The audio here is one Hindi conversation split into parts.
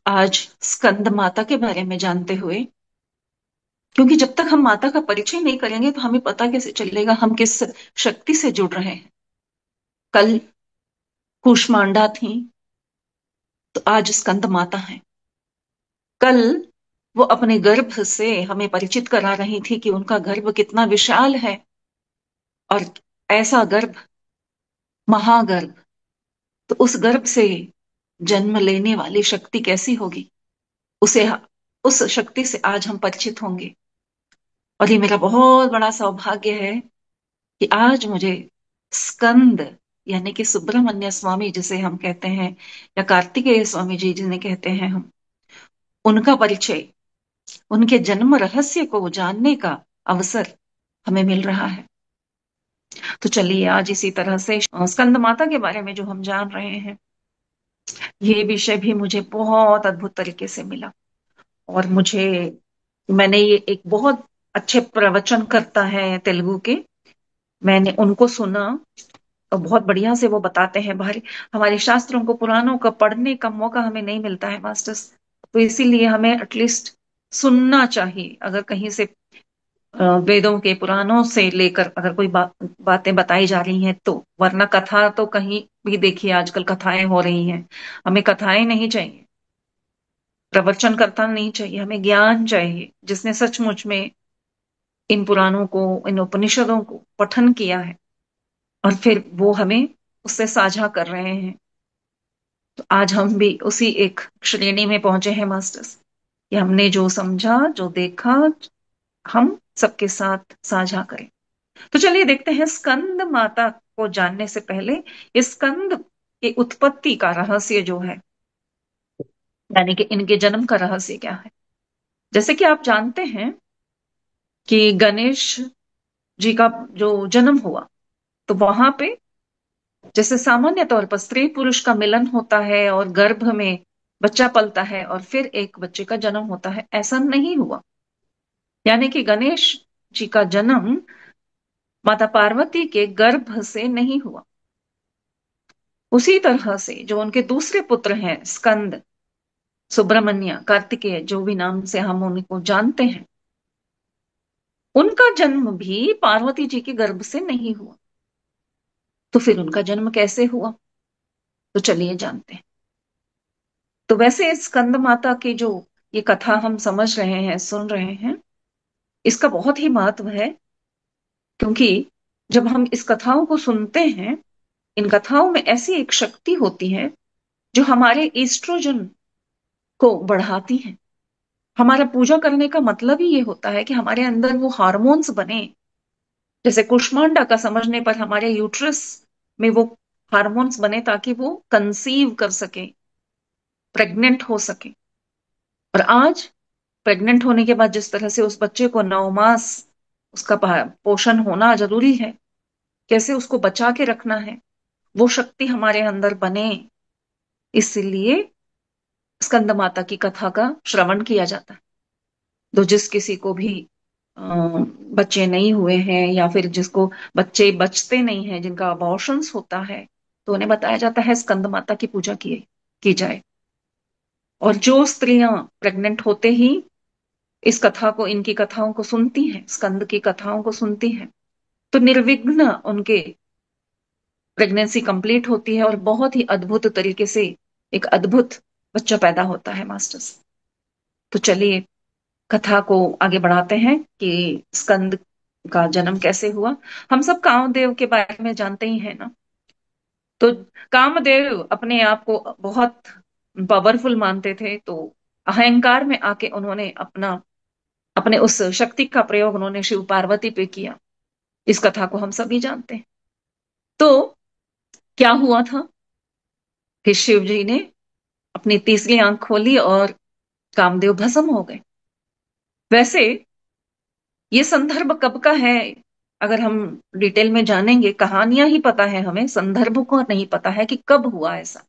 आज स्कंद माता के बारे में जानते हुए, क्योंकि जब तक हम माता का परिचय नहीं करेंगे तो हमें पता कैसे चलेगा हम किस शक्ति से जुड़ रहे हैं। कल कूष्मांडा थी, तो आज स्कंद माता है। कल वो अपने गर्भ से हमें परिचित करा रही थी कि उनका गर्भ कितना विशाल है, और ऐसा गर्भ, महागर्भ। तो उस गर्भ से जन्म लेने वाली शक्ति कैसी होगी, उसे उस शक्ति से आज हम परिचित होंगे। और ये मेरा बहुत बड़ा सौभाग्य है कि आज मुझे स्कंद, यानी कि सुब्रमण्य स्वामी जिसे हम कहते हैं, या कार्तिकेय स्वामी जी जिन्हें कहते हैं हम, उनका परिचय, उनके जन्म रहस्य को जानने का अवसर हमें मिल रहा है। तो चलिए आज इसी तरह से स्कंद माता के बारे में जो हम जान रहे हैं, ये विषय भी मुझे बहुत अद्भुत तरीके से मिला। और मैंने ये एक बहुत अच्छे प्रवचन करता है तेलुगु के, मैंने उनको सुना। और बहुत बढ़िया से वो बताते हैं। भारी हमारे शास्त्रों को, पुराणों का पढ़ने का मौका हमें नहीं मिलता है मास्टर्स, तो इसीलिए हमें एटलीस्ट सुनना चाहिए। अगर कहीं से वेदों के पुराणों से लेकर अगर कोई बातें बताई जा रही हैं तो, वरना कथा तो कहीं भी देखिए आजकल कथाएं हो रही हैं। हमें कथाएं नहीं चाहिए, प्रवचन करता नहीं चाहिए, हमें ज्ञान चाहिए जिसने सचमुच में इन पुराणों को, इन उपनिषदों को पठन किया है और फिर वो हमें उससे साझा कर रहे हैं। तो आज हम भी उसी एक श्रेणी में पहुंचे हैं मास्टर्स, कि हमने जो समझा, जो देखा, हम सबके साथ साझा करें। तो चलिए देखते हैं स्कंद माता को जानने से पहले इस स्कंद की उत्पत्ति का रहस्य जो है, यानी कि इनके जन्म का रहस्य क्या है। जैसे कि आप जानते हैं कि गणेश जी का जो जन्म हुआ, तो वहां पे जैसे सामान्य तौर पर स्त्री पुरुष का मिलन होता है और गर्भ में बच्चा पलता है और फिर एक बच्चे का जन्म होता है, ऐसा नहीं हुआ। यानी कि गणेश जी का जन्म माता पार्वती के गर्भ से नहीं हुआ। उसी तरह से जो उनके दूसरे पुत्र हैं, स्कंद, सुब्रमण्य, कार्तिकेय, जो भी नाम से हम उनको जानते हैं, उनका जन्म भी पार्वती जी के गर्भ से नहीं हुआ। तो फिर उनका जन्म कैसे हुआ, तो चलिए जानते हैं। तो वैसे स्कंद माता की जो ये कथा हम समझ रहे हैं, सुन रहे हैं, इसका बहुत ही महत्व है। क्योंकि जब हम इस कथाओं को सुनते हैं, इन कथाओं में ऐसी एक शक्ति होती है जो हमारे ईस्ट्रोजन को बढ़ाती है। हमारा पूजा करने का मतलब ही ये होता है कि हमारे अंदर वो हार्मोन्स बने। जैसे कुष्मांडा का समझने पर हमारे यूट्रस में वो हार्मोन्स बने ताकि वो कंसीव कर सके, प्रेग्नेंट हो सके। और आज प्रेग्नेंट होने के बाद जिस तरह से उस बच्चे को 9 मास उसका पोषण होना जरूरी है, कैसे उसको बचा के रखना है, वो शक्ति हमारे अंदर बने, इसलिए स्कंद माता की कथा का श्रवण किया जाता है। तो जिस किसी को भी अ, बच्चे नहीं हुए हैं, या फिर जिसको बच्चे बचते नहीं हैं, जिनका अबॉर्शंस होता है, तो उन्हें बताया जाता है स्कंद माता की पूजा की जाए। और जो स्त्रियां प्रेग्नेंट होते ही इस कथा को, इनकी कथाओं को सुनती हैं, स्कंद की कथाओं को सुनती हैं, तो निर्विघ्न उनके प्रेगनेंसी कंप्लीट होती है और बहुत ही अद्भुत तरीके से एक अद्भुत बच्चा पैदा होता है मास्टर्स। तो चलिए कथा को आगे बढ़ाते हैं कि स्कंद का जन्म कैसे हुआ। हम सब कामदेव के बारे में जानते ही हैं ना। तो कामदेव अपने आप को बहुत पावरफुल मानते थे, तो अहंकार में आके उन्होंने अपने उस शक्ति का प्रयोग उन्होंने शिव पार्वती पे किया। इस कथा को हम सभी जानते हैं। तो क्या हुआ था कि शिव जी ने अपनी तीसरी आंख खोली और कामदेव भस्म हो गए। वैसे ये संदर्भ कब का है, अगर हम डिटेल में जानेंगे, कहानियां ही पता है हमें, संदर्भ को नहीं पता है कि कब हुआ ऐसा।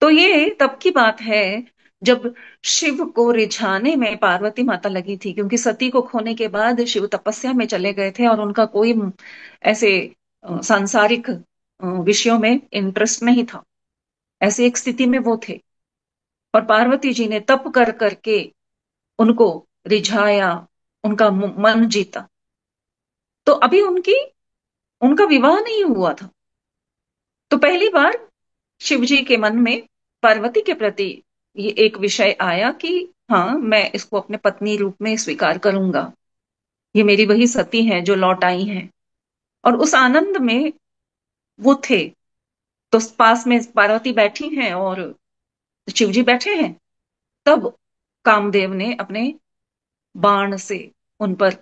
तो ये तब की बात है जब शिव को रिझाने में पार्वती माता लगी थी, क्योंकि सती को खोने के बाद शिव तपस्या में चले गए थे और उनका कोई ऐसे सांसारिक विषयों में इंटरेस्ट नहीं था। ऐसी एक स्थिति में वो थे। और पार्वती जी ने तप कर करके उनको रिझाया, उनका मन जीता। तो अभी उनका विवाह नहीं हुआ था। तो पहली बार शिव जी के मन में पार्वती के प्रति ये एक विषय आया कि हाँ, मैं इसको अपने पत्नी रूप में स्वीकार करूंगा। ये मेरी वही सती हैं जो लौट आई हैं। और उस आनंद में वो थे। तो पास में पार्वती बैठी हैं और शिव जी बैठे हैं। तब कामदेव ने अपने बाण से उन पर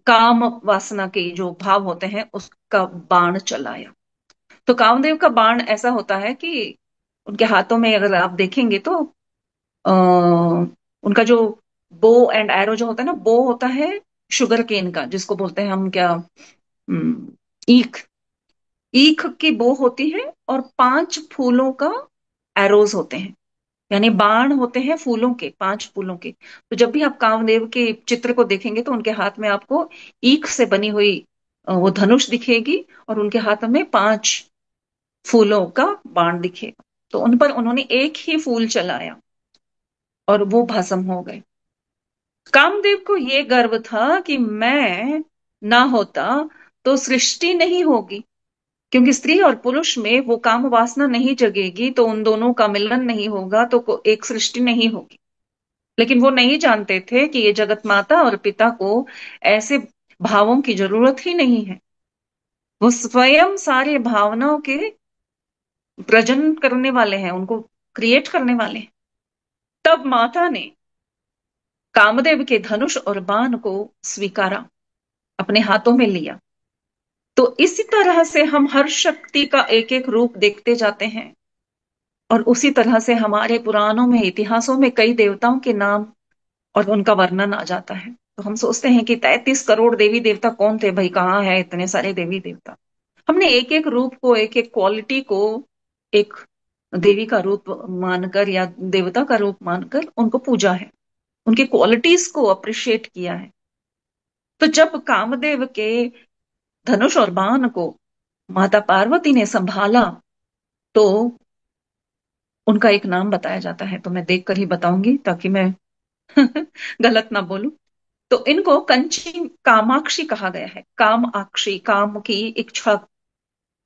काम वासना के जो भाव होते हैं उसका बाण चलाया। तो कामदेव का बाण ऐसा होता है कि उनके हाथों में अगर आप देखेंगे तो आ, उनका जो बो एंड एरो जो होता है ना, बो होता है शुगर केन का, जिसको बोलते हैं हम क्या, ईख। ईख की बो होती है और 5 फूलों का एरोज होते हैं। यानी बाण होते हैं फूलों के, 5 फूलों के। तो जब भी आप कामदेव के चित्र को देखेंगे तो उनके हाथ में आपको ईख से बनी हुई वो धनुष दिखेगी, और उनके हाथ में 5 फूलों का बाण दिखेगा। तो उन पर उन्होंने एक ही फूल चलाया और वो भस्म हो गए। कामदेव को ये गर्व था कि मैं ना होता तो सृष्टि नहीं होगी। क्योंकि स्त्री और पुरुष में वो काम वासना नहीं जगेगी, तो उन दोनों का मिलन नहीं होगा, तो एक सृष्टि नहीं होगी। लेकिन वो नहीं जानते थे कि ये जगत माता और पिता को ऐसे भावों की जरूरत ही नहीं है। वो स्वयं सारे भावनाओं के प्रजनन करने वाले हैं, उनको क्रिएट करने वाले हैं। तब माता ने कामदेव के धनुष और बाण को स्वीकारा, अपने हाथों में लिया। तो इसी तरह से हम हर शक्ति का एक एक रूप देखते जाते हैं। और उसी तरह से हमारे पुराणों में, इतिहासों में कई देवताओं के नाम और उनका वर्णन आ जाता है। तो हम सोचते हैं कि 33 करोड़ देवी देवता कौन थे भाई, कहाँ है इतने सारे देवी देवता। हमने एक एक रूप को, एक एक क्वालिटी को एक देवी का रूप मानकर या देवता का रूप मानकर उनको पूजा है, उनकी क्वालिटीज को अप्रिशिएट किया है। तो जब कामदेव के धनुष और बाण को माता पार्वती ने संभाला, तो उनका एक नाम बताया जाता है। तो मैं देख कर ही बताऊंगी ताकि मैं गलत ना बोलूं। तो इनको कंची कामाक्षी कहा गया है। कामाक्षी, काम की इच्छा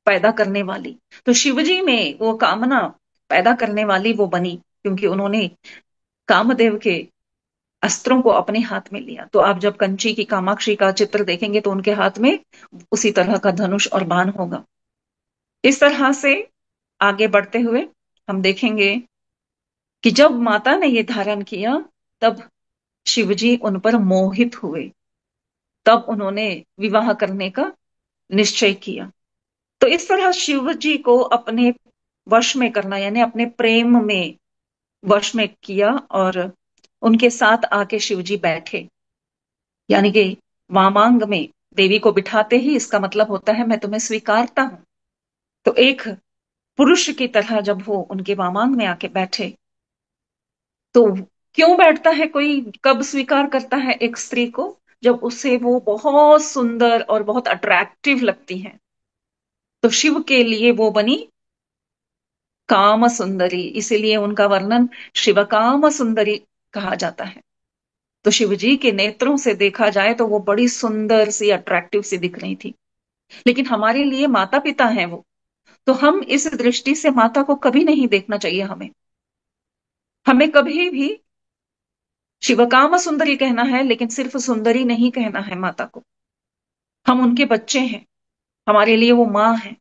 पैदा करने वाली। तो शिवजी में वो कामना पैदा करने वाली वो बनी, क्योंकि उन्होंने कामदेव के अस्त्रों को अपने हाथ में लिया। तो आप जब कंची की कामाक्षी का चित्र देखेंगे तो उनके हाथ में उसी तरह का धनुष और बाण होगा। इस तरह से आगे बढ़ते हुए हम देखेंगे कि जब माता ने ये धारण किया, तब शिवजी उन पर मोहित हुए। तब उन्होंने विवाह करने का निश्चय किया। तो इस तरह शिव जी को अपने वश में करना, यानी अपने प्रेम में वश में किया, और उनके साथ आके शिव जी बैठे। यानी कि वामांग में देवी को बिठाते ही इसका मतलब होता है मैं तुम्हें स्वीकारता हूं। तो एक पुरुष की तरह जब वो उनके वामांग में आके बैठे, तो क्यों बैठता है कोई, कब स्वीकार करता है एक स्त्री को, जब उसे वो बहुत सुंदर और बहुत अट्रैक्टिव लगती है। तो शिव के लिए वो बनी काम सुंदरी, इसीलिए उनका वर्णन शिव काम सुंदरी कहा जाता है। तो शिव जी के नेत्रों से देखा जाए तो वो बड़ी सुंदर सी, अट्रैक्टिव सी दिख रही थी। लेकिन हमारे लिए माता पिता हैं वो। तो हम इस दृष्टि से माता को कभी नहीं देखना चाहिए। हमें हमें कभी भी शिवकाम सुंदरी कहना है, लेकिन सिर्फ सुंदरी नहीं कहना है माता को। हम उनके बच्चे हैं, हमारे लिए वो माँ है।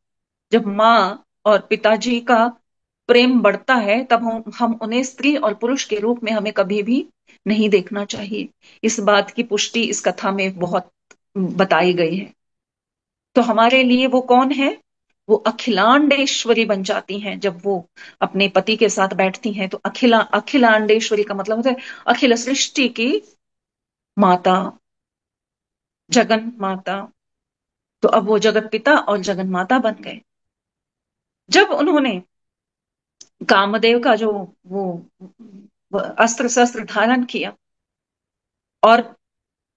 जब माँ और पिताजी का प्रेम बढ़ता है, तब हम उन्हें स्त्री और पुरुष के रूप में हमें कभी भी नहीं देखना चाहिए। इस बात की पुष्टि इस कथा में बहुत बताई गई है। तो हमारे लिए वो कौन है, वो अखिलांडेश्वरी बन जाती हैं जब वो अपने पति के साथ बैठती हैं। तो अखिलांडेश्वरी का मतलब होता है अखिल सृष्टि की माता, जगन माता। तो अब वो जगत पिता और जगन माता बन गए। जब उन्होंने कामदेव का जो वो अस्त्र शस्त्र धारण किया, और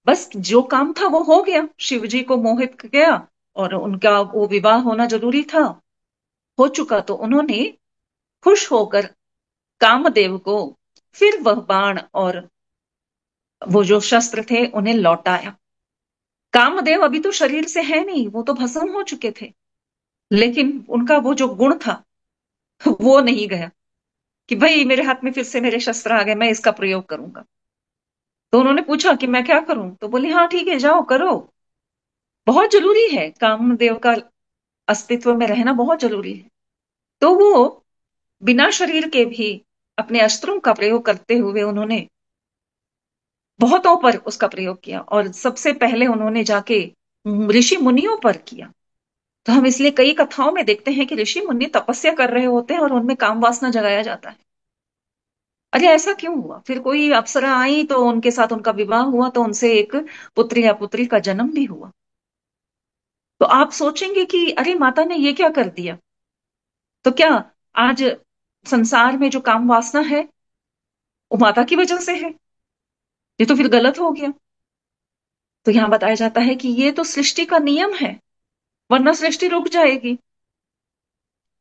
बस जो काम था वो हो गया, शिव जी को मोहित किया और उनका वो विवाह होना जरूरी था, हो चुका। तो उन्होंने खुश होकर कामदेव को फिर वह बाण और वो जो शस्त्र थे उन्हें लौटाया। कामदेव अभी तो शरीर से है नहीं, वो तो भस्म हो चुके थे, लेकिन उनका वो जो गुण था वो नहीं गया कि भाई मेरे हाथ में फिर से मेरे शस्त्र आ गए, मैं इसका प्रयोग करूंगा। तो उन्होंने पूछा कि मैं क्या करूं, तो बोले हाँ ठीक है जाओ करो। बहुत जरूरी है, कामदेव का अस्तित्व में रहना बहुत जरूरी है। तो वो बिना शरीर के भी अपने अस्त्रों का प्रयोग करते हुए उन्होंने बहुतों पर उसका प्रयोग किया, और सबसे पहले उन्होंने जाके ऋषि मुनियों पर किया। तो हम इसलिए कई कथाओं में देखते हैं कि ऋषि मुनि तपस्या कर रहे होते हैं और उनमें काम वासना जगाया जाता है। अरे ऐसा क्यों हुआ? फिर कोई अप्सरा आई तो उनके साथ उनका विवाह हुआ, तो उनसे एक पुत्र या पुत्री का जन्म भी हुआ। तो आप सोचेंगे कि अरे माता ने ये क्या कर दिया? तो क्या आज संसार में जो काम वासना है वो माता की वजह से है? ये तो फिर गलत हो गया। तो यहां बताया जाता है कि ये तो सृष्टि का नियम है, वरना सृष्टि रुक जाएगी।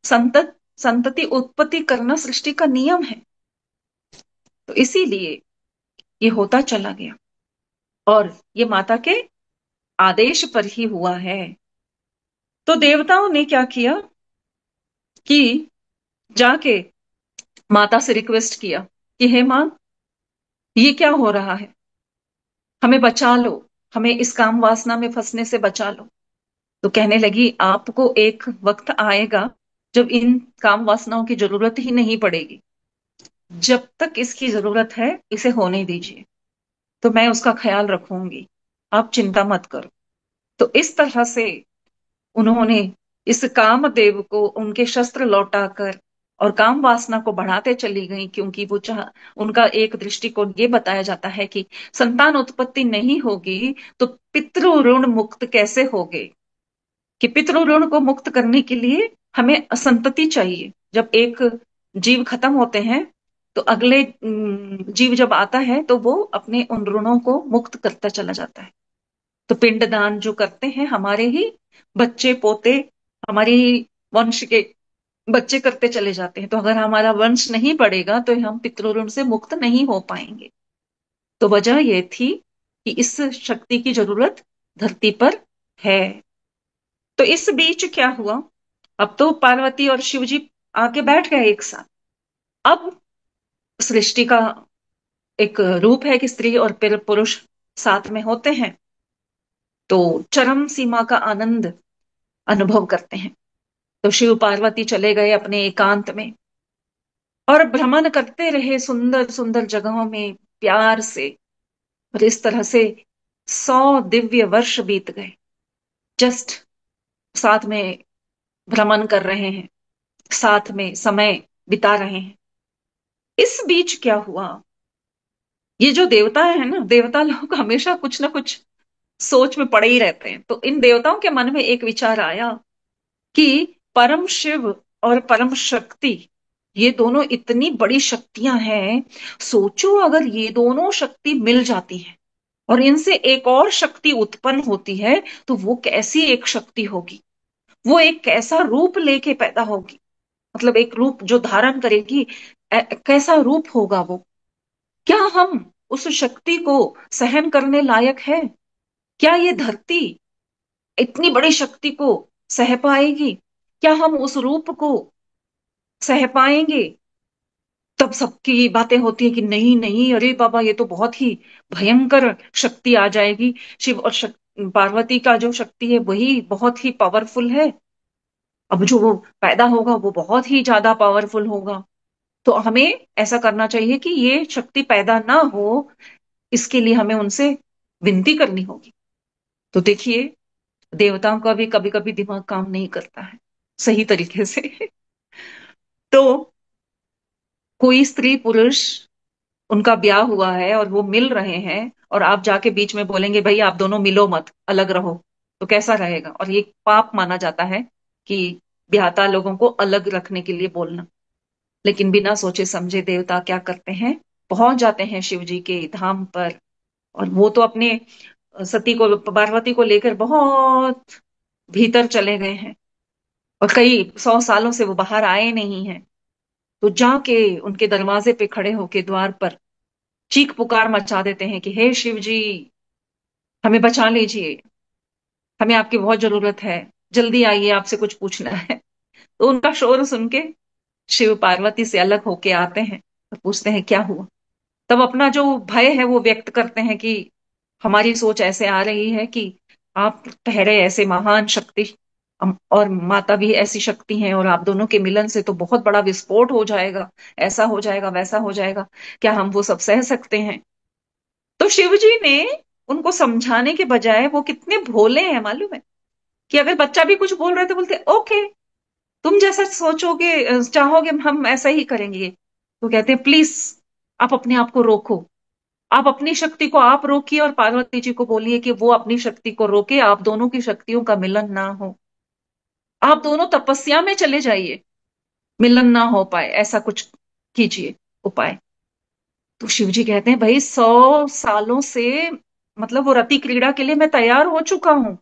संतति उत्पत्ति करना सृष्टि का नियम है। तो इसीलिए ये होता चला गया, और ये माता के आदेश पर ही हुआ है। तो देवताओं ने क्या किया कि जाके माता से रिक्वेस्ट किया कि हे मां, ये क्या हो रहा है, हमें बचा लो, हमें इस काम वासना में फंसने से बचा लो। तो कहने लगी आपको एक वक्त आएगा जब इन काम वासनाओं की जरूरत ही नहीं पड़ेगी। जब तक इसकी जरूरत है इसे होने दीजिए, तो मैं उसका ख्याल रखूंगी, आप चिंता मत करो। तो इस तरह से उन्होंने इस कामदेव को उनके शस्त्र लौटाकर और काम वासना को बढ़ाते चली गई, क्योंकि वो चाह उनका एक दृष्टिकोण ये बताया जाता है कि संतान उत्पत्ति नहीं होगी तो पितृ ऋण मुक्त कैसे होगे, कि पितृ ऋण को मुक्त करने के लिए हमें संतति चाहिए। जब एक जीव खत्म होते हैं तो अगले जीव जब आता है तो वो अपने उन ऋणों को मुक्त करता चला जाता है। तो पिंडदान जो करते हैं हमारे ही बच्चे पोते, हमारे ही वंश के बच्चे करते चले जाते हैं। तो अगर हमारा वंश नहीं बढ़ेगा तो हम पितृ ऋण से मुक्त नहीं हो पाएंगे। तो वजह यह थी कि इस शक्ति की जरूरत धरती पर है। तो इस बीच क्या हुआ, अब तो पार्वती और शिव जी आके बैठ गए एक साथ। अब सृष्टि का एक रूप है कि स्त्री और फिर पुरुष साथ में होते हैं, तो चरम सीमा का आनंद अनुभव करते हैं। तो शिव पार्वती चले गए अपने एकांत में और भ्रमण करते रहे सुंदर सुंदर जगहों में प्यार से। और इस तरह से 100 दिव्य वर्ष बीत गए, जस्ट साथ में भ्रमण कर रहे हैं, साथ में समय बिता रहे हैं। इस बीच क्या हुआ, ये जो देवता है ना, देवता लोग हमेशा कुछ ना कुछ सोच में पड़े ही रहते हैं। तो इन देवताओं के मन में एक विचार आया कि परम शिव और परम शक्ति, ये दोनों इतनी बड़ी शक्तियां हैं। सोचो अगर ये दोनों शक्ति मिल जाती हैं और इनसे एक और शक्ति उत्पन्न होती है, तो वो कैसी एक शक्ति होगी, वो एक कैसा रूप लेके पैदा होगी, मतलब एक रूप जो धारण करेगी। कैसा रूप होगा वो? क्या हम उस शक्ति को सहन करने लायक है? क्या ये धरती इतनी बड़ी शक्ति को सह पाएगी? क्या हम उस रूप को सह पाएंगे? तब सबकी बातें होती है कि नहीं नहीं, अरे बाबा ये तो बहुत ही भयंकर शक्ति आ जाएगी। शिव और पार्वती का जो शक्ति है वही बहुत ही पावरफुल है, अब जो वो पैदा होगा वो बहुत ही ज्यादा पावरफुल होगा। तो हमें ऐसा करना चाहिए कि ये शक्ति पैदा ना हो, इसके लिए हमें उनसे विनती करनी होगी। तो देखिए, देवताओं का भी कभी कभी दिमाग काम नहीं करता है सही तरीके से। तो कोई स्त्री पुरुष, उनका ब्याह हुआ है और वो मिल रहे हैं, और आप जाके बीच में बोलेंगे भाई आप दोनों मिलो मत, अलग रहो, तो कैसा रहेगा? और ये पाप माना जाता है कि ब्याहता लोगों को अलग रखने के लिए बोलना। लेकिन बिना सोचे समझे देवता क्या करते हैं, पहुंच जाते हैं शिव जी के धाम पर, और वो तो अपने सती को, पार्वती को लेकर बहुत भीतर चले गए हैं, और कई 100 सालों से वो बाहर आए नहीं हैं। तो जाके उनके दरवाजे पे खड़े होके द्वार पर चीख पुकार मचा देते हैं कि हे शिव जी, हमें बचा लीजिए, हमें आपकी बहुत जरूरत है, जल्दी आइए, आपसे कुछ पूछना है। तो उनका शोर सुन के शिव पार्वती से अलग होके आते हैं और पूछते हैं क्या हुआ। तब अपना जो भय है वो व्यक्त करते हैं कि हमारी सोच ऐसे आ रही है कि आप ठहरे ऐसे महान शक्ति, और माता भी ऐसी शक्ति हैं, और आप दोनों के मिलन से तो बहुत बड़ा विस्फोट हो जाएगा, ऐसा हो जाएगा, वैसा हो जाएगा, क्या हम वो सब सह सकते हैं। तो शिव जी ने उनको समझाने के बजाय, वो कितने भोले हैं मालूम है, कि अगर बच्चा भी कुछ बोल रहा है तो बोलते ओके, तुम जैसा सोचोगे चाहोगे हम ऐसा ही करेंगे। तो कहते हैं प्लीज, आप अपने आप को रोको, आप अपनी शक्ति को आप रोकिए, और पार्वती जी को बोलिए कि वो अपनी शक्ति को रोके, आप दोनों की शक्तियों का मिलन ना हो, आप दोनों तपस्या में चले जाइए, मिलन ना हो पाए, ऐसा कुछ कीजिए उपाय। तो शिव जी कहते हैं भाई 100 सालों से, मतलब वो रति क्रीड़ा के लिए मैं तैयार हो चुका हूं,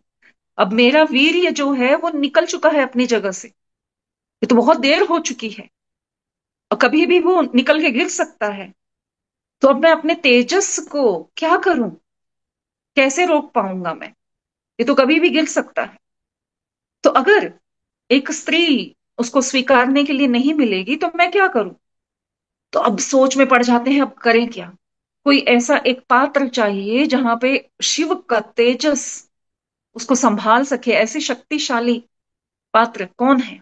अब मेरा वीर्य जो है वो निकल चुका है अपनी जगह से, ये तो बहुत देर हो चुकी है, और कभी भी वो निकल के गिर सकता है। तो अब मैं अपने तेजस को क्या करूं, कैसे रोक पाऊंगा मैं, ये तो कभी भी गिर सकता है। तो अगर एक स्त्री उसको स्वीकारने के लिए नहीं मिलेगी तो मैं क्या करूं। तो अब सोच में पड़ जाते हैं, अब करें क्या। कोई ऐसा एक पात्र चाहिए जहां पे शिव का तेजस उसको संभाल सके, ऐसे शक्तिशाली पात्र कौन है।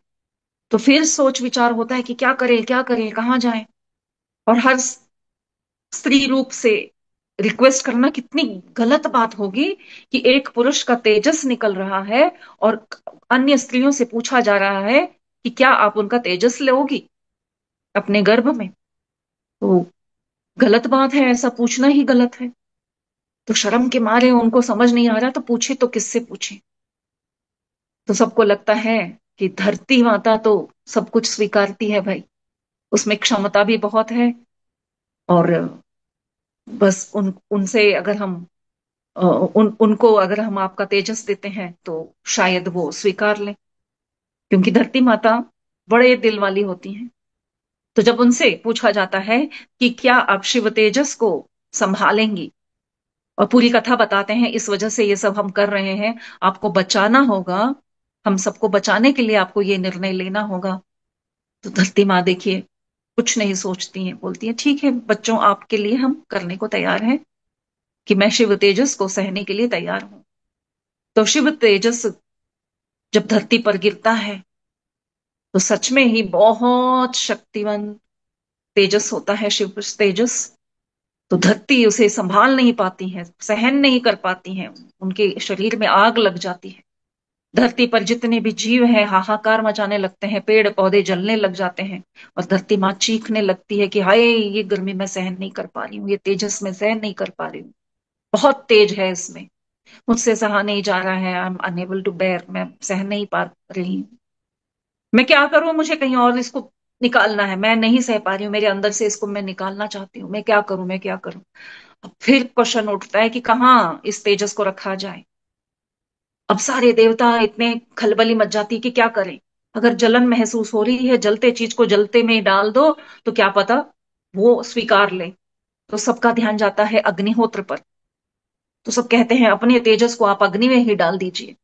तो फिर सोच विचार होता है कि क्या करें, क्या करें, कहाँ जाएं। और हर स्त्री रूप से रिक्वेस्ट करना कितनी गलत बात होगी, कि एक पुरुष का तेजस निकल रहा है और अन्य स्त्रियों से पूछा जा रहा है कि क्या आप उनका तेजस लोगी अपने गर्भ में। तो गलत बात है, ऐसा पूछना ही गलत है। तो शर्म के मारे उनको समझ नहीं आ रहा, तो पूछे तो किससे पूछे। तो सबको लगता है कि धरती माता तो सब कुछ स्वीकारती है भाई, उसमें क्षमता भी बहुत है, और बस उनसे अगर हम उनको अगर हम आपका तेजस देते हैं तो शायद वो स्वीकार लें, क्योंकि धरती माता बड़े दिल वाली होती हैं। तो जब उनसे पूछा जाता है कि क्या आप शिव तेजस को संभालेंगी, और पूरी कथा बताते हैं इस वजह से ये सब हम कर रहे हैं, आपको बचाना होगा, हम सबको बचाने के लिए आपको ये निर्णय लेना होगा। तो धरती माँ देखिए कुछ नहीं सोचती हैं, बोलती है ठीक है बच्चों, आपके लिए हम करने को तैयार हैं, कि मैं शिव तेजस को सहने के लिए तैयार हूं। तो शिव तेजस जब धरती पर गिरता है तो सच में ही बहुत शक्तिवान तेजस होता है शिव तेजस। तो धरती उसे संभाल नहीं पाती है, सहन नहीं कर पाती है, उनके शरीर में आग लग जाती है। धरती पर जितने भी जीव हैं हाहाकार मचाने लगते हैं, पेड़ पौधे जलने लग जाते हैं, और धरती माँ चीखने लगती है कि हाय, ये गर्मी मैं सहन नहीं कर पा रही हूँ, ये तेजस मैं सहन नहीं कर पा रही हूँ, बहुत तेज है इसमें, मुझसे सहा नहीं जा रहा है, I am unable to bear, मैं सहन नहीं पा रही हूँ, मैं क्या करूं, मुझे कहीं और इसको निकालना है, मैं नहीं सह पा रही हूँ, मेरे अंदर से इसको मैं निकालना चाहती हूँ, मैं क्या करूं, मैं क्या करूं। अब फिर क्वेश्चन उठता है कि कहाँ इस तेजस को रखा जाए। अब सारे देवता इतने खलबली मच जाती है कि क्या करें। अगर जलन महसूस हो रही है, जलते चीज को जलते में डाल दो, तो क्या पता वो स्वीकार ले। तो सबका ध्यान जाता है अग्निहोत्र पर। तो सब कहते हैं अपने तेजस को आप अग्नि में ही डाल दीजिए।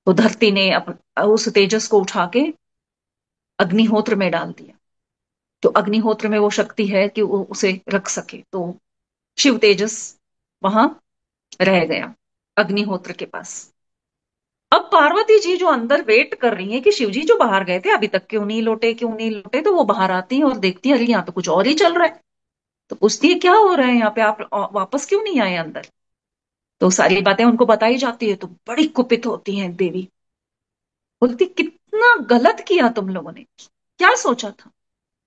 तो धरती ने उस तेजस को उठा के अग्निहोत्र में डाल दिया। तो अग्निहोत्र में वो शक्ति है कि वो उसे रख सके, तो शिव तेजस वहां रह गया अग्निहोत्र के पास। अब पार्वती जी जो अंदर वेट कर रही है कि शिव जी जो बाहर गए थे अभी तक क्यों नहीं लौटे, क्यों नहीं लौटे, तो वो बाहर आती है और देखती है अरे यहाँ तो कुछ और ही चल रहा है। तो पूछती है क्या हो रहा है यहाँ पे, आप वापस क्यों नहीं आए अंदर। तो सारी बातें उनको बताई जाती है, तो बड़ी कुपित होती हैं देवी, बोलती कितना गलत किया तुम लोगों ने, क्या सोचा था।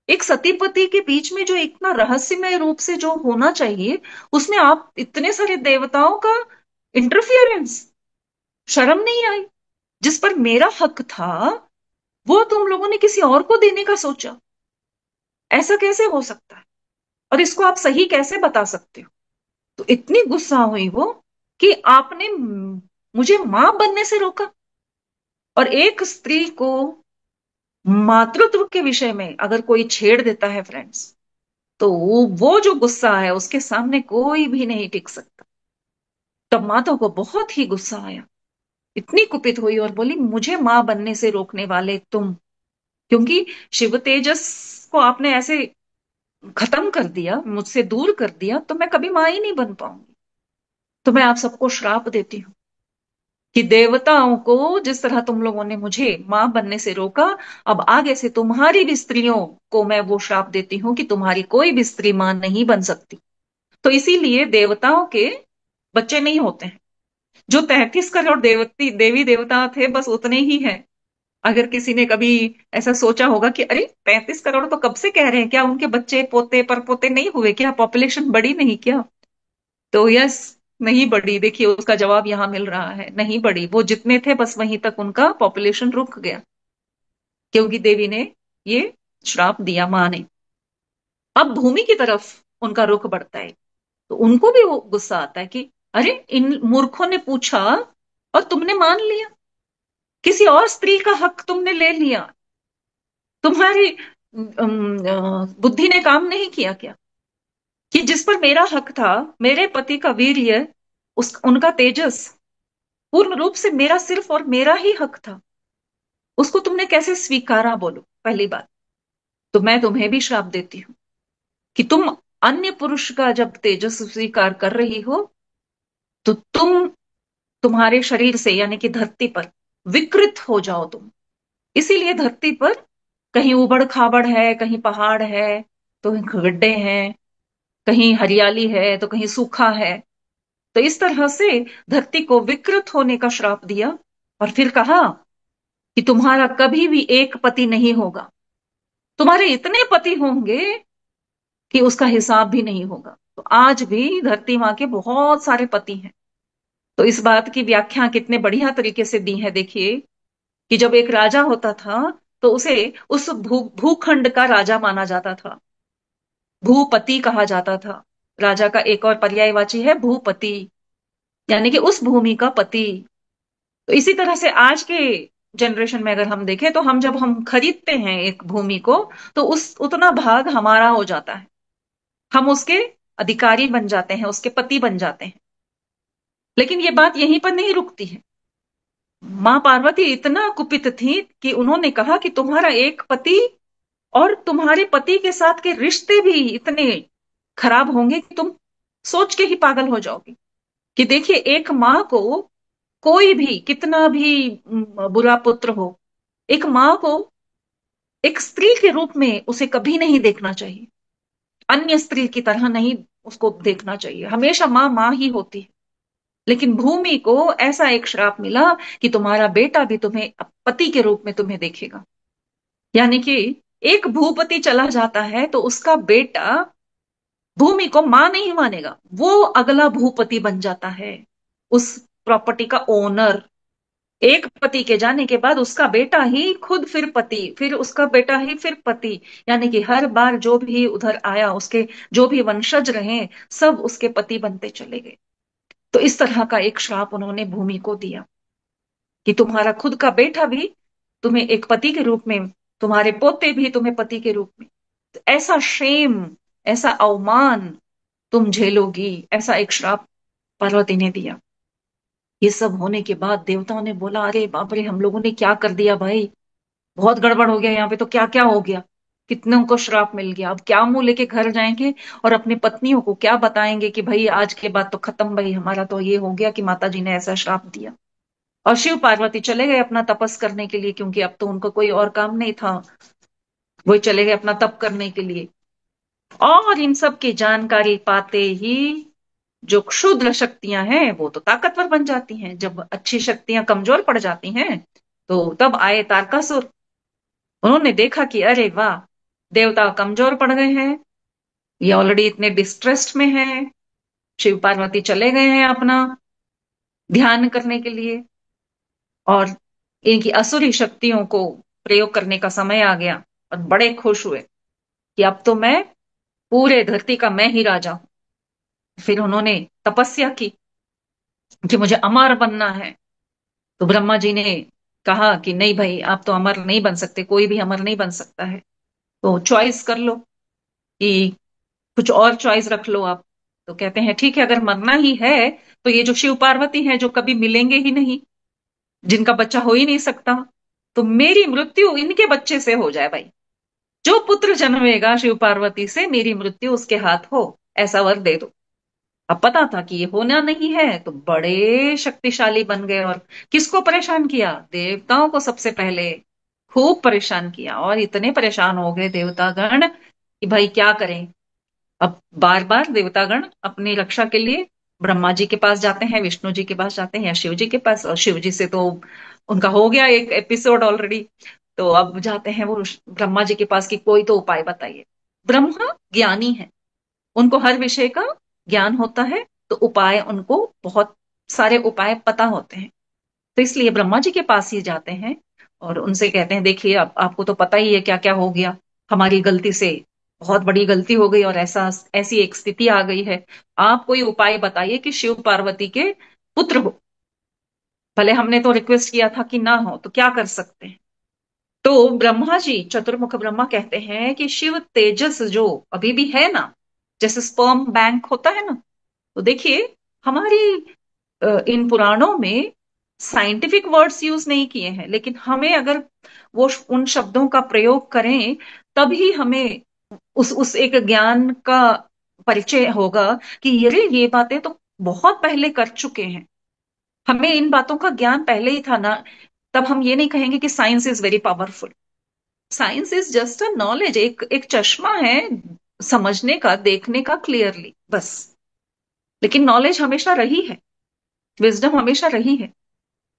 एक सती पति के बीच में जो इतना रहस्यमय रूप से जो होना चाहिए, उसमें आप इतने सारे देवताओं का इंटरफियरेंस, शर्म नहीं आई। जिस पर मेरा हक था वो तुम लोगों ने किसी और को देने का सोचा, ऐसा कैसे हो सकता है, और इसको आप सही कैसे बता सकते हो। तो इतनी गुस्सा हुई वो कि आपने मुझे मां बनने से रोका, और एक स्त्री को मातृत्व के विषय में अगर कोई छेड़ देता है फ्रेंड्स, तो वो जो गुस्सा है उसके सामने कोई भी नहीं टिक सकता। तब माता को बहुत ही गुस्सा आया, इतनी कुपित हुई और बोली, मुझे मां बनने से रोकने वाले तुम, क्योंकि शिव तेजस को आपने ऐसे खत्म कर दिया, मुझसे दूर कर दिया, तो मैं कभी मां ही नहीं बन पाऊंगी। तो मैं आप सबको श्राप देती हूँ कि देवताओं को जिस तरह तुम लोगों ने मुझे मां बनने से रोका, अब आगे से तुम्हारी भी स्त्रियों को मैं वो श्राप देती हूँ कि तुम्हारी कोई भी स्त्री मां नहीं बन सकती। तो इसीलिए देवताओं के बच्चे नहीं होते हैं। जो 33 करोड़ देवती देवी देवता थे बस उतने ही हैं। अगर किसी ने कभी ऐसा सोचा होगा कि अरे 35 करोड़ तो कब से कह रहे हैं, क्या उनके बच्चे पोते परपोते नहीं हुए, क्या पॉपुलेशन बढ़ी नहीं क्या? तो यस, नहीं बढ़ी। देखिए उसका जवाब यहां मिल रहा है, नहीं बढ़ी। वो जितने थे बस वहीं तक उनका पॉपुलेशन रुक गया, क्योंकि देवी ने ये श्राप दिया, मां ने। अब भूमि की तरफ उनका रुख बढ़ता है, तो उनको भी वो गुस्सा आता है कि अरे इन मूर्खों ने पूछा और तुमने मान लिया, किसी और स्त्री का हक तुमने ले लिया। तुम्हारी बुद्धि ने काम नहीं किया क्या कि जिस पर मेरा हक था, मेरे पति का वीर्य, उस उनका तेजस पूर्ण रूप से मेरा सिर्फ और मेरा ही हक था, उसको तुमने कैसे स्वीकारा? बोलो पहली बात। तो मैं तुम्हें भी श्राप देती हूँ कि तुम अन्य पुरुष का जब तेजस स्वीकार कर रही हो, तो तुम्हारे शरीर से यानी कि धरती पर विकृत हो जाओ तुम। इसीलिए धरती पर कहीं उबड़ खाबड़ है, कहीं पहाड़ है, तो कहीं गड्ढे हैं, कहीं हरियाली है तो कहीं सूखा है। तो इस तरह से धरती को विकृत होने का श्राप दिया, और फिर कहा कि तुम्हारा कभी भी एक पति नहीं होगा, तुम्हारे इतने पति होंगे कि उसका हिसाब भी नहीं होगा। तो आज भी धरती माँ के बहुत सारे पति हैं। तो इस बात की व्याख्या कितने बढ़िया तरीके से दी है, देखिए कि जब एक राजा होता था तो उसे उस भूखंड का राजा माना जाता था, भूपति कहा जाता था। राजा का एक और पर्यायवाची है भूपति, यानी कि उस भूमि का पति। तो इसी तरह से आज के जनरेशन में अगर हम देखें, तो हम जब हम खरीदते हैं एक भूमि को, तो उस उतना भाग हमारा हो जाता है, हम उसके अधिकारी बन जाते हैं, उसके पति बन जाते हैं। लेकिन ये बात यहीं पर नहीं रुकती है। मां पार्वती इतना कुपित थी कि उन्होंने कहा कि तुम्हारा एक पति और तुम्हारे पति के साथ के रिश्ते भी इतने खराब होंगे कि तुम सोच के ही पागल हो जाओगे। कि देखिए एक माँ को कोई भी कितना भी बुरा पुत्र हो, एक माँ को एक स्त्री के रूप में उसे कभी नहीं देखना चाहिए, अन्य स्त्री की तरह नहीं उसको देखना चाहिए, हमेशा माँ माँ ही होती है। लेकिन भूमि को ऐसा एक श्राप मिला कि तुम्हारा बेटा भी तुम्हें पति के रूप में तुम्हें देखेगा। यानी कि एक भूपति चला जाता है तो उसका बेटा भूमि को मां नहीं मानेगा, वो अगला भूपति बन जाता है, उस प्रॉपर्टी का ओनर। एक पति के जाने के बाद उसका बेटा ही खुद फिर पति, फिर उसका बेटा ही फिर पति। यानी कि हर बार जो भी उधर आया, उसके जो भी वंशज रहे, सब उसके पति बनते चले गए। तो इस तरह का एक श्राप उन्होंने भूमि को दिया कि तुम्हारा खुद का बेटा भी तुम्हें एक पति के रूप में, तुम्हारे पोते भी तुम्हें पति के रूप में, तो ऐसा शेम, ऐसा अवमान तुम झेलोगी, ऐसा एक श्राप पार्वती ने दिया। ये सब होने के बाद देवताओं ने बोला, अरे बाप रे, हम लोगों ने क्या कर दिया भाई, बहुत गड़बड़ हो गया यहाँ पे, तो क्या क्या हो गया, कितनों को श्राप मिल गया। अब क्या मुंह लेके घर जाएंगे और अपनी पत्नियों को क्या बताएंगे कि भाई आज के बाद तो खत्म, भाई हमारा तो ये हो गया कि माता जी ने ऐसा श्राप दिया। और शिव पार्वती चले गए अपना तपस करने के लिए, क्योंकि अब तो उनको कोई और काम नहीं था, वो चले गए अपना तप करने के लिए। और इन सब की जानकारी पाते ही जो क्षुद्र शक्तियां हैं वो तो ताकतवर बन जाती हैं, जब अच्छी शक्तियां कमजोर पड़ जाती हैं। तो तब आए तारकासुर। उन्होंने देखा कि अरे वाह, देवता कमजोर पड़ गए हैं, ये ऑलरेडी इतने डिस्ट्रेस्ड में हैं। शिव पार्वती चले गए हैं अपना ध्यान करने के लिए, और इनकी असुरी शक्तियों को प्रयोग करने का समय आ गया, और बड़े खुश हुए कि अब तो मैं पूरे धरती का मैं ही राजा हूं। फिर उन्होंने तपस्या की कि मुझे अमर बनना है। तो ब्रह्मा जी ने कहा कि नहीं भाई, आप तो अमर नहीं बन सकते, कोई भी अमर नहीं बन सकता है, तो चॉइस कर लो कि कुछ और चॉइस रख लो आप। तो कहते हैं ठीक है, अगर मरना ही है तो ये जो शिव पार्वती हैं जो कभी मिलेंगे ही नहीं, जिनका बच्चा हो ही नहीं सकता, तो मेरी मृत्यु इनके बच्चे से हो जाए भाई। जो पुत्र जन्मेगा शिव पार्वती से, मेरी मृत्यु उसके हाथ हो, ऐसा वर दे दो। अब पता था कि ये होना नहीं है, तो बड़े शक्तिशाली बन गए और किसको परेशान किया? देवताओं को सबसे पहले खूब परेशान किया। और इतने परेशान हो गए देवतागण कि भाई क्या करें। अब बार बार देवतागण अपनी रक्षा के लिए ब्रह्मा जी के पास जाते हैं, विष्णु जी के पास जाते हैं, या शिव जी के पास। और शिव जी से तो उनका हो गया एक एपिसोड ऑलरेडी। तो अब जाते हैं वो ब्रह्मा जी के पास कि कोई तो उपाय बताइए। ब्रह्मा ज्ञानी है, उनको हर विषय का ज्ञान होता है, तो उपाय उनको बहुत सारे उपाय पता होते हैं। तो इसलिए ब्रह्मा जी के पास ही जाते हैं और उनसे कहते हैं देखिए, अब आपको तो पता ही है क्या क्या हो गया, हमारी गलती से बहुत बड़ी गलती हो गई और ऐसा ऐसी एक स्थिति आ गई है। आप कोई उपाय बताइए कि शिव पार्वती के पुत्र हो। भले हमने तो रिक्वेस्ट किया था कि ना हो, तो क्या कर सकते हैं? तो ब्रह्मा जी, चतुर्मुख ब्रह्मा, कहते हैं कि शिव तेजस जो अभी भी है ना, जैसे स्पर्म बैंक होता है ना, तो देखिए हमारी इन पुराणों में साइंटिफिक वर्ड्स यूज नहीं किए हैं, लेकिन हमें अगर वो उन शब्दों का प्रयोग करें, तभी हमें उस एक ज्ञान का परिचय होगा कि ये बातें तो बहुत पहले कर चुके हैं। हमें इन बातों का ज्ञान पहले ही था ना। तब हम ये नहीं कहेंगे कि science is very powerful. Science is just a knowledge, एक एक चश्मा है समझने का, देखने का क्लियरली, बस। लेकिन नॉलेज हमेशा रही है, विजडम हमेशा रही है।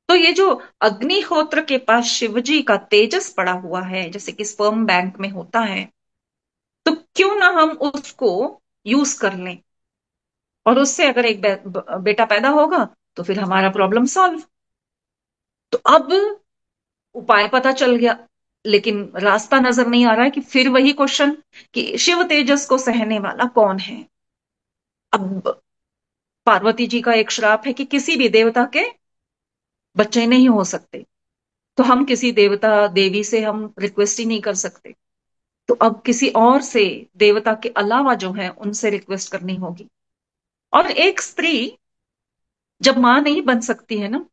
तो ये जो अग्निहोत्र के पास शिवजी का तेजस पड़ा हुआ है, जैसे कि स्पर्म बैंक में होता है, तो क्यों ना हम उसको यूज कर लें, और उससे अगर एक बेटा पैदा होगा तो फिर हमारा प्रॉब्लम सॉल्व। तो अब उपाय पता चल गया, लेकिन रास्ता नजर नहीं आ रहा है कि फिर वही क्वेश्चन कि शिव तेजस को सहने वाला कौन है। अब पार्वती जी का एक श्राप है कि किसी भी देवता के बच्चे नहीं हो सकते, तो हम किसी देवता देवी से हम रिक्वेस्ट ही नहीं कर सकते। तो अब किसी और से, देवता के अलावा जो है, उनसे रिक्वेस्ट करनी होगी। और एक स्त्री जब मां नहीं बन सकती है ना,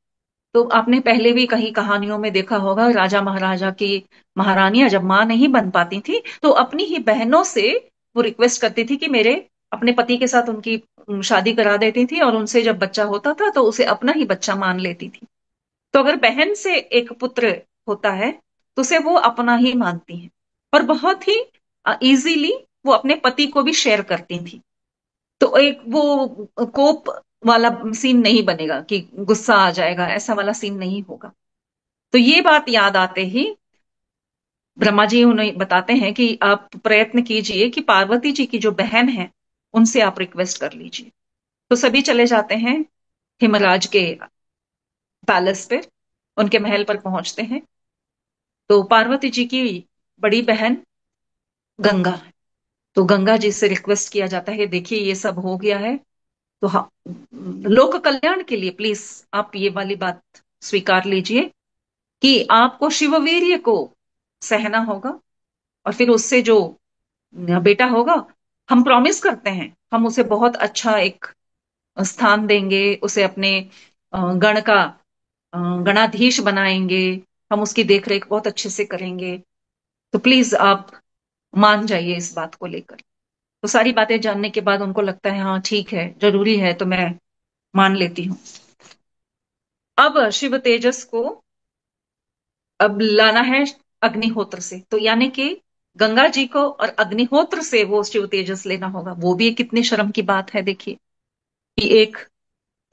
तो आपने पहले भी कहीं कहानियों में देखा होगा, राजा महाराजा की महारानियां जब मां नहीं बन पाती थी, तो अपनी ही बहनों से वो रिक्वेस्ट करती थी कि मेरे अपने पति के साथ उनकी शादी करा देती थी, और उनसे जब बच्चा होता था तो उसे अपना ही बच्चा मान लेती थी। तो अगर बहन से एक पुत्र होता है, तो उसे वो अपना ही मानती है, और बहुत ही इजीली वो अपने पति को भी शेयर करती थी। तो एक वो कोप वाला सीन नहीं बनेगा कि गुस्सा आ जाएगा, ऐसा वाला सीन नहीं होगा। तो ये बात याद आते ही ब्रह्मा जी उन्हें बताते हैं कि आप प्रयत्न कीजिए कि पार्वती जी की जो बहन है, उनसे आप रिक्वेस्ट कर लीजिए। तो सभी चले जाते हैं हिमराज के पैलेस पे, उनके महल पर पहुंचते हैं। तो पार्वती जी की बड़ी बहन गंगा है, तो गंगा जी से रिक्वेस्ट किया जाता है, देखिए ये सब हो गया है, तो हाँ, लोक कल्याण के लिए प्लीज आप ये वाली बात स्वीकार लीजिए कि आपको शिववीर्य को सहना होगा, और फिर उससे जो बेटा होगा, हम प्रॉमिस करते हैं हम उसे बहुत अच्छा एक स्थान देंगे, उसे अपने गण का गणाधीश बनाएंगे, हम उसकी देखरेख बहुत अच्छे से करेंगे। तो प्लीज आप मान जाइए इस बात को लेकर। तो सारी बातें जानने के बाद उनको लगता है हाँ ठीक है, जरूरी है, तो मैं मान लेती हूँ। अब शिव तेजस को अब लाना है अग्निहोत्र से, तो यानी कि गंगा जी को और अग्निहोत्र से वो शिव तेजस लेना होगा। वो भी एक कितनी शर्म की बात है देखिए, कि एक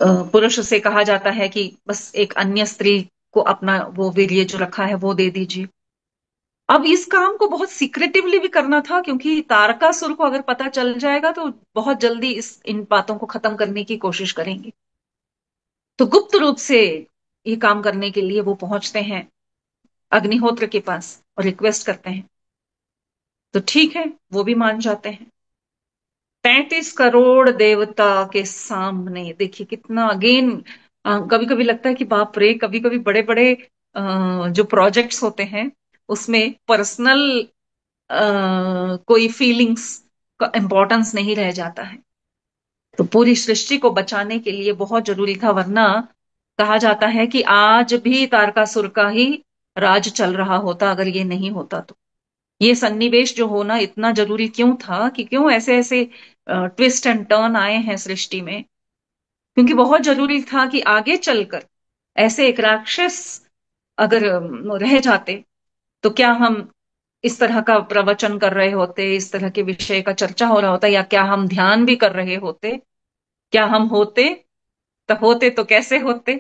पुरुष से कहा जाता है कि बस एक अन्य स्त्री को अपना वो वीर्य जो रखा है वो दे दीजिए। अब इस काम को बहुत सीक्रेटिवली भी करना था, क्योंकि तारकासुर को अगर पता चल जाएगा तो बहुत जल्दी इस इन बातों को खत्म करने की कोशिश करेंगे। तो गुप्त रूप से ये काम करने के लिए वो पहुंचते हैं अग्निहोत्र के पास और रिक्वेस्ट करते हैं। तो ठीक है, वो भी मान जाते हैं। 33 करोड़ देवता के सामने देखिए कितना, अगेन कभी कभी लगता है कि बाप रे, कभी कभी बड़े बड़े जो प्रोजेक्ट्स होते हैं उसमें पर्सनल कोई फीलिंग्स का इम्पोर्टेंस नहीं रह जाता है। तो पूरी सृष्टि को बचाने के लिए बहुत जरूरी था, वरना कहा जाता है कि आज भी तारकासुर का ही राज चल रहा होता अगर ये नहीं होता तो। ये सन्निवेश जो होना इतना जरूरी क्यों था, कि क्यों ऐसे ऐसे ट्विस्ट एंड टर्न आए हैं सृष्टि में, क्योंकि बहुत जरूरी था कि आगे चलकर ऐसे एक राक्षस अगर रह जाते तो क्या हम इस तरह का प्रवचन कर रहे होते, इस तरह के विषय का चर्चा हो रहा होता, या क्या हम ध्यान भी कर रहे होते, क्या हम होते, तो होते तो कैसे होते।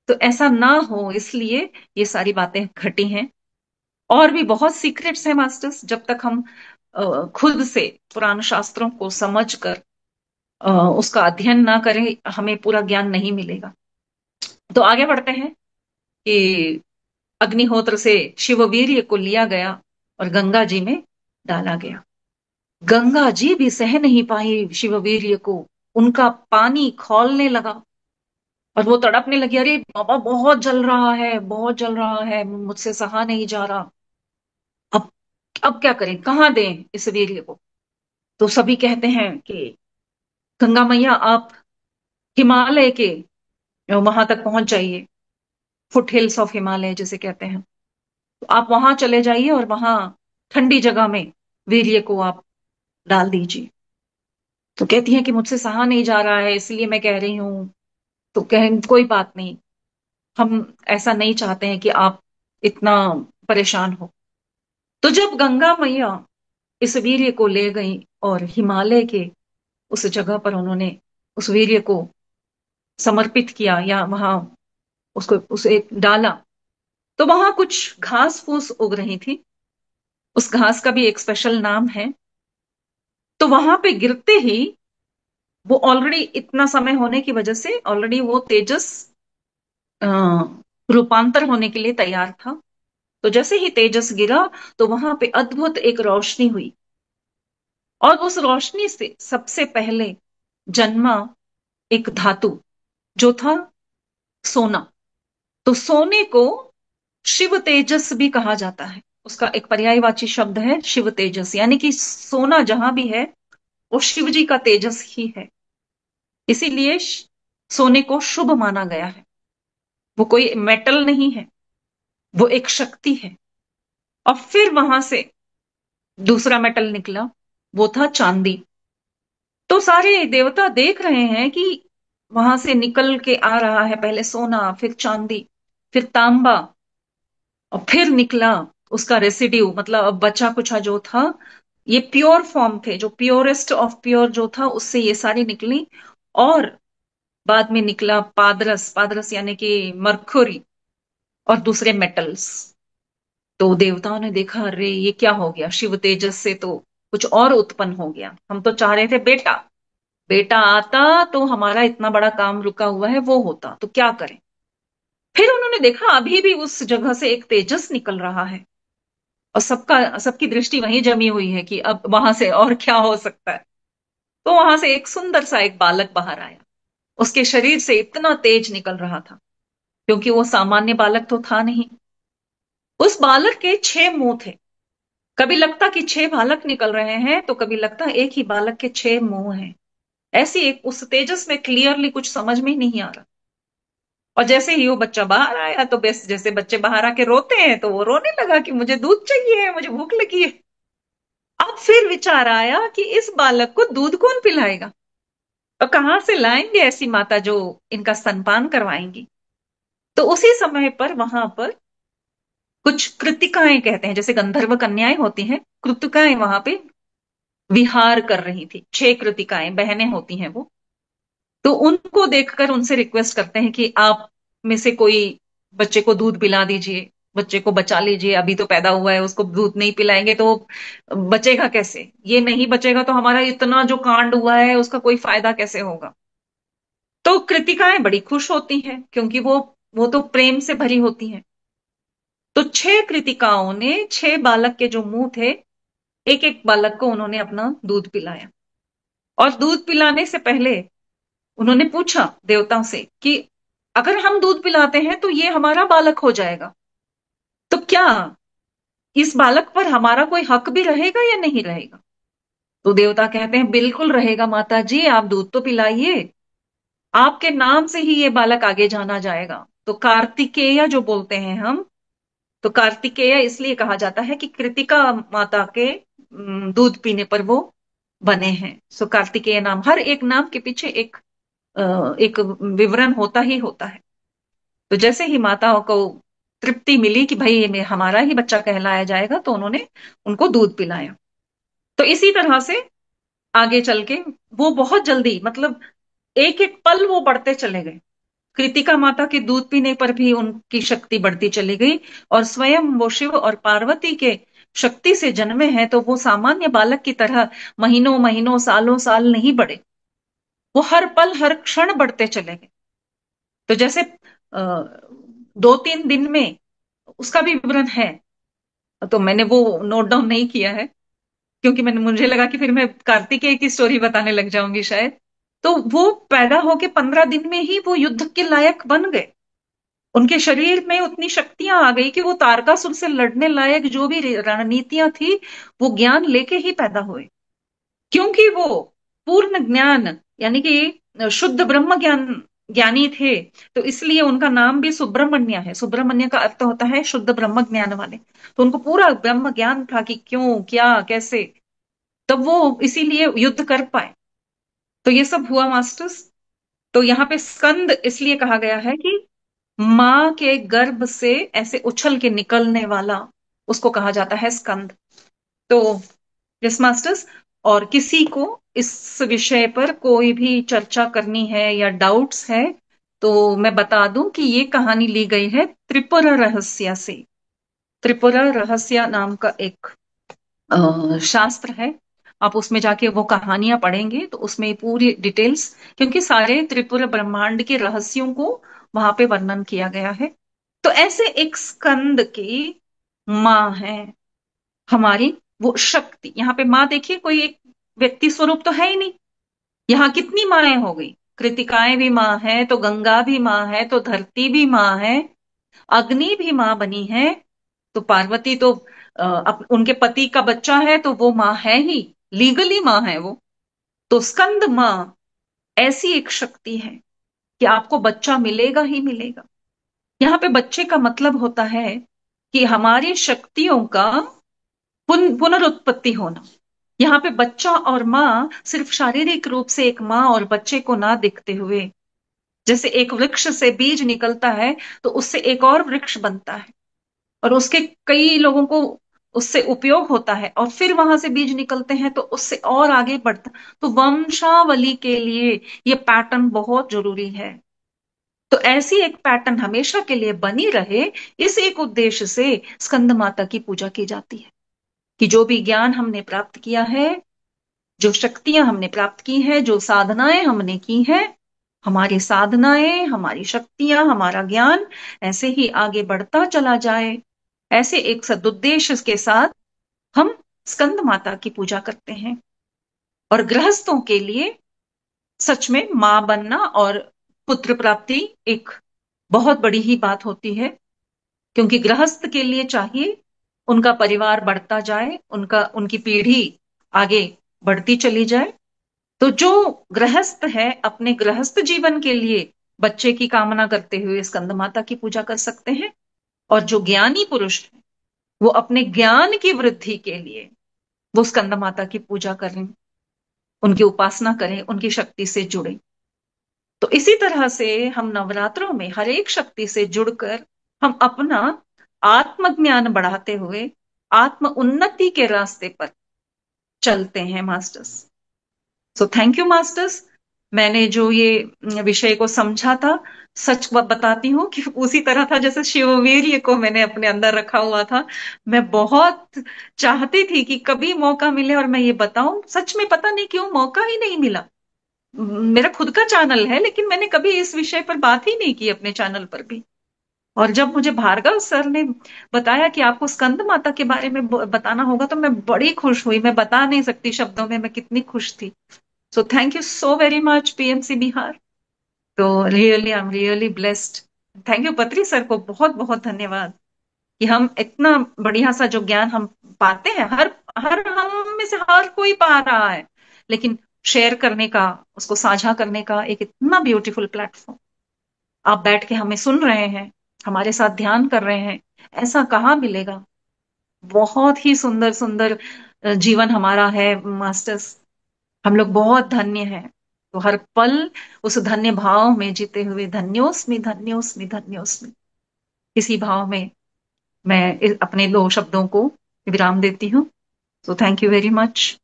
तो ऐसा ना हो इसलिए ये सारी बातें घटी हैं। और भी बहुत सीक्रेट्स हैं मास्टर्स, जब तक हम खुद से पुराण शास्त्रों को समझकर उसका अध्ययन ना करें हमें पूरा ज्ञान नहीं मिलेगा। तो आगे बढ़ते हैं कि अग्निहोत्र से शिववीर्य को लिया गया और गंगा जी में डाला गया। गंगा जी भी सह नहीं पाई शिववीर्य को, उनका पानी खौलने लगा और वो तड़पने लगी, अरे बाबा बहुत जल रहा है, बहुत जल रहा है, मुझसे सहा नहीं जा रहा। अब अब क्या करें, कहाँ दें इस वीर्य को। तो सभी कहते हैं कि गंगा मैया आप हिमालय के वहां तक पहुंच जाइए, फुट हिल्स ऑफ हिमालय जिसे कहते हैं। तो आप वहां चले जाइए और वहां ठंडी जगह में वीर्य को आप डाल दीजिए। तो कहती है कि मुझसे सहा नहीं जा रहा है इसलिए मैं कह रही हूं। तो कह कोई बात नहीं, हम ऐसा नहीं चाहते हैं कि आप इतना परेशान हो। तो जब गंगा मैया इस वीर्य को ले गई और हिमालय के उस जगह पर उन्होंने उस वीर्य को समर्पित किया या वहां उसको उसे डाला, तो वहां कुछ घास फूस उग रही थी। उस घास का भी एक स्पेशल नाम है। तो वहां पे गिरते ही वो ऑलरेडी इतना समय होने की वजह से ऑलरेडी वो तेजस अ, रूपांतर होने के लिए तैयार था। तो जैसे ही तेजस गिरा तो वहां पे अद्भुत एक रोशनी हुई, और उस रोशनी से सबसे पहले जन्मा एक धातु जो था सोना। तो सोने को शिव तेजस भी कहा जाता है, उसका एक पर्यायवाची शब्द है शिव तेजस, यानी कि सोना जहां भी है वो शिव जी का तेजस ही है। इसीलिए सोने को शुभ माना गया है। वो कोई मेटल नहीं है, वो एक शक्ति है। और फिर वहां से दूसरा मेटल निकला, वो था चांदी। तो सारे देवता देख रहे हैं कि वहां से निकल के आ रहा है पहले सोना, फिर चांदी, फिर तांबा, और फिर निकला उसका रेसिड्यू, मतलब अब बचा कुचा जो था। ये प्योर फॉर्म थे, जो प्योरेस्ट ऑफ प्योर जो था उससे ये सारी निकली। और बाद में निकला पादरस, पादरस यानी कि मरकुरी, और दूसरे मेटल्स। तो देवताओं ने देखा, अरे ये क्या हो गया, शिव तेजस से तो कुछ और उत्पन्न हो गया। हम तो चाह रहे थे बेटा, बेटा आता तो हमारा इतना बड़ा काम रुका हुआ है वो होता, तो क्या करें। फिर उन्होंने देखा अभी भी उस जगह से एक तेजस निकल रहा है, और सबकी दृष्टि वहीं जमी हुई है कि अब वहां से और क्या हो सकता है। तो वहां से एक सुंदर सा एक बालक बाहर आया। उसके शरीर से इतना तेज निकल रहा था, क्योंकि वो सामान्य बालक तो था नहीं। उस बालक के 6 मुंह थे। कभी लगता कि 6 बालक निकल रहे हैं, तो कभी लगता एक ही बालक के 6 मुंह हैं। ऐसी एक उस तेजस में क्लियरली कुछ समझ में ही नहीं आ रहा। और जैसे ही वो बच्चा बाहर आया तो बस जैसे बच्चे बाहर आके रोते हैं, तो वो रोने लगा कि मुझे दूध चाहिए, मुझे भूख लगी है। अब फिर विचार आया कि इस बालक को दूध कौन पिलाएगा, और कहाँ से लाएंगे ऐसी माता जो इनका स्तनपान करवाएंगी। तो उसी समय पर वहां पर कुछ कृतिकाएं, कहते हैं जैसे गंधर्व कन्याएं होती हैं, कृतिकाएं वहां पे विहार कर रही थी। 6 कृतिकाएं बहनें होती हैं वो। तो उनको देखकर उनसे रिक्वेस्ट करते हैं कि आप में से कोई बच्चे को दूध पिला दीजिए, बच्चे को बचा लीजिए, अभी तो पैदा हुआ है, उसको दूध नहीं पिलाएंगे तो वो बचेगा कैसे, ये नहीं बचेगा तो हमारा इतना जो कांड हुआ है उसका कोई फायदा कैसे होगा। तो कृतिकाएं बड़ी खुश होती हैं, क्योंकि वो तो प्रेम से भरी होती हैं। तो 6 कृतिकाओं ने 6 बालक के जो मुंह थे, एक एक बालक को उन्होंने अपना दूध पिलाया। और दूध पिलाने से पहले उन्होंने पूछा देवताओं से कि अगर हम दूध पिलाते हैं तो ये हमारा बालक हो जाएगा। तो क्या इस बालक पर हमारा कोई हक भी रहेगा या नहीं रहेगा? तो देवता कहते हैं बिल्कुल रहेगा माता जी, आप दूध तो पिलाइए, आपके नाम से ही ये बालक आगे जाना जाएगा। तो कार्तिकेय जो बोलते हैं हम, तो कार्तिकेय इसलिए कहा जाता है कि कृतिका माता के दूध पीने पर वो बने हैं। सो कार्तिकेय नाम, हर एक नाम के पीछे एक विवरण होता ही होता है। तो जैसे ही माताओं को तृप्ति मिली कि भाई ये हमारा ही बच्चा कहलाया जाएगा, तो उन्होंने उनको दूध पिलाया। तो इसी तरह से आगे चल के वो बहुत जल्दी, मतलब एक एक पल वो बढ़ते चले गए। कृतिका माता के दूध पीने पर भी उनकी शक्ति बढ़ती चली गई, और स्वयं वो शिव और पार्वती के शक्ति से जन्मे हैं, तो वो सामान्य बालक की तरह महीनों महीनों सालों साल नहीं बढ़े, वो हर पल हर क्षण बढ़ते चले गए। तो जैसे 2-3 दिन में उसका भी विवरण है, तो मैंने वो नोट डाउन नहीं किया है, क्योंकि मुझे लगा कि फिर मैं कार्तिकेय की स्टोरी बताने लग जाऊंगी शायद। तो वो पैदा होके 15 दिन में ही वो युद्ध के लायक बन गए। उनके शरीर में उतनी शक्तियां आ गई कि वो तारकासुर से लड़ने लायक जो भी रणनीतियां थी, वो ज्ञान लेके ही पैदा हुए। क्योंकि वो पूर्ण ज्ञान, यानी कि शुद्ध ब्रह्म ज्ञान ज्ञानी थे, तो इसलिए उनका नाम भी सुब्रमण्य है। सुब्रमण्य का अर्थ होता है शुद्ध ब्रह्म ज्ञान वाले। तो उनको पूरा ब्रह्म ज्ञान था कि क्यों क्या कैसे, तब वो इसीलिए युद्ध कर पाए। तो ये सब हुआ मास्टर्स। तो यहाँ पे स्कंद इसलिए कहा गया है कि माँ के गर्भ से ऐसे उछल के निकलने वाला, उसको कहा जाता है स्कंद। तो यस मास्टर्स, और किसी को इस विषय पर कोई भी चर्चा करनी है या डाउट्स है, तो मैं बता दूं कि ये कहानी ली गई है त्रिपुर रहस्य से। त्रिपुर रहस्य नाम का एक शास्त्र है। आप उसमें जाके वो कहानियां पढ़ेंगे तो उसमें पूरी डिटेल्स, क्योंकि सारे त्रिपुर ब्रह्मांड के रहस्यों को वहां पे वर्णन किया गया है। तो ऐसे एक स्कंद की माँ है हमारी, वो शक्ति। यहाँ पे माँ देखिए, कोई एक व्यक्ति स्वरूप तो है ही नहीं। यहाँ कितनी माएं हो गई, कृतिकाएं भी माँ है, तो गंगा भी माँ है, तो धरती भी माँ है, अग्नि भी माँ बनी है, तो पार्वती तो उनके पति का बच्चा है, तो वो माँ है ही, लीगली माँ है वो। तो स्कंद माँ ऐसी एक शक्ति है कि आपको बच्चा मिलेगा ही मिलेगा। यहाँ पे बच्चे का मतलब होता है कि हमारी शक्तियों का पुनरुत्पत्ति होना। यहाँ पे बच्चा और माँ सिर्फ शारीरिक रूप से एक माँ और बच्चे को ना दिखते हुए, जैसे एक वृक्ष से बीज निकलता है तो उससे एक और वृक्ष बनता है, और उसके कई लोगों को उससे उपयोग होता है, और फिर वहां से बीज निकलते हैं तो उससे और आगे बढ़ता। तो वंशावली के लिए ये पैटर्न बहुत जरूरी है। तो ऐसी एक पैटर्न हमेशा के लिए बनी रहे, इस एक उद्देश्य से स्कंद माता की पूजा की जाती है। कि जो भी ज्ञान हमने प्राप्त किया है, जो शक्तियां हमने प्राप्त की हैं, जो साधनाएं हमने की हैं, हमारी साधनाएं, हमारी शक्तियां, हमारा ज्ञान ऐसे ही आगे बढ़ता चला जाए, ऐसे एक सदुद्देश्य के साथ हम स्कंद माता की पूजा करते हैं। और गृहस्थों के लिए सच में मां बनना और पुत्र प्राप्ति एक बहुत बड़ी ही बात होती है, क्योंकि गृहस्थ के लिए चाहिए उनका परिवार बढ़ता जाए, उनकी पीढ़ी आगे बढ़ती चली जाए। तो जो गृहस्थ है अपने गृहस्थ जीवन के लिए बच्चे की कामना करते हुए स्कंद माता की पूजा कर सकते हैं, और जो ज्ञानी पुरुष है वो अपने ज्ञान की वृद्धि के लिए वो स्कंद माता की पूजा करें, उनकी उपासना करें, उनकी शक्ति से जुड़े। तो इसी तरह से हम नवरात्रों में हर एक शक्ति से जुड़कर हम अपना आत्मज्ञान बढ़ाते हुए आत्म उन्नति के रास्ते पर चलते हैं masters. So thank you masters. मैंने जो ये विषय को समझा था, सच बताती हूँ कि उसी तरह था जैसे शिववीर्य को मैंने अपने अंदर रखा हुआ था। मैं बहुत चाहती थी कि कभी मौका मिले और मैं ये बताऊं, सच में पता नहीं क्यों मौका ही नहीं मिला। मेरा खुद का चैनल है, लेकिन मैंने कभी इस विषय पर बात ही नहीं की अपने चैनल पर भी। और जब मुझे भार्गव सर ने बताया कि आपको स्कंद माता के बारे में बताना होगा, तो मैं बड़ी खुश हुई। मैं बता नहीं सकती शब्दों में मैं कितनी खुश थी। So thank you so very much PMC Bihar. तो really I am really blessed. Thank you Patri sir को बहुत बहुत धन्यवाद कि हम इतना बढ़िया सा जो ज्ञान हम पाते हैं, हर हर हम में से हर कोई पा रहा है, लेकिन शेयर करने का, उसको साझा करने का एक इतना ब्यूटीफुल प्लेटफॉर्म, आप बैठ के हमें सुन रहे हैं, हमारे साथ ध्यान कर रहे हैं, ऐसा कहाँ मिलेगा। बहुत ही सुंदर सुंदर जीवन हमारा है मास्टर्स। हम लोग बहुत धन्य हैं। तो हर पल उस धन्य भाव में जीते हुए, धन्योस्मि धन्योस्मि धन्योस्मि, इसी भाव में मैं अपने दो शब्दों को विराम देती हूँ। सो थैंक यू वेरी मच।